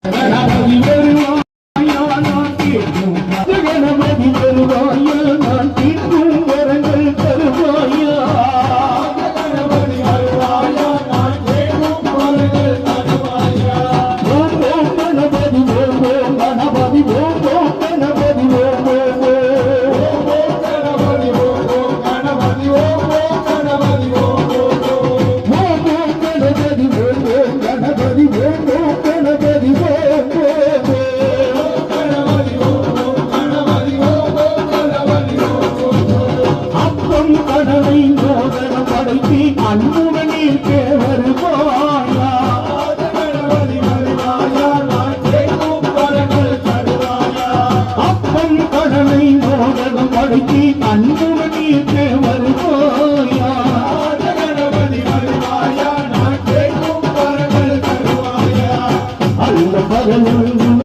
கணபதி வருவாயா நான் கேட்கும் கணபதி வருவாயா நான் கேட்கும் வரங்கள் தருவாயா கணபதி வருவாயா நான் கேட்கும் வரங்கள் தருவாயா ஓம் ஓம் கணபதி ஓம் ஓம் கணபதி ஓம் ஓம் கணபதி ஓம் ஓம் ஓம் கணபதி ஓம் ஓம் கணபதி ஓம் ஓம் கணபதி ஓம் ஓம் ஓம் ஓம் கணபதி ஓம் ஓம் கணபதி ஓம் ஓம் கணபதி ஓம் அப்பம் கடலை மோதனம் படைத்தி அன்புடனே வருவாயா கணபதி வருவாயா நான் கேட்கும் வரங்கள் தருவாயா அப்பம் கடலை மோதனம் படைத்தி அன்புடனே வருவாயா கணபதி வருவாயா நான் கேட்கும் வரங்கள் தருவாயா அந்த பகலும்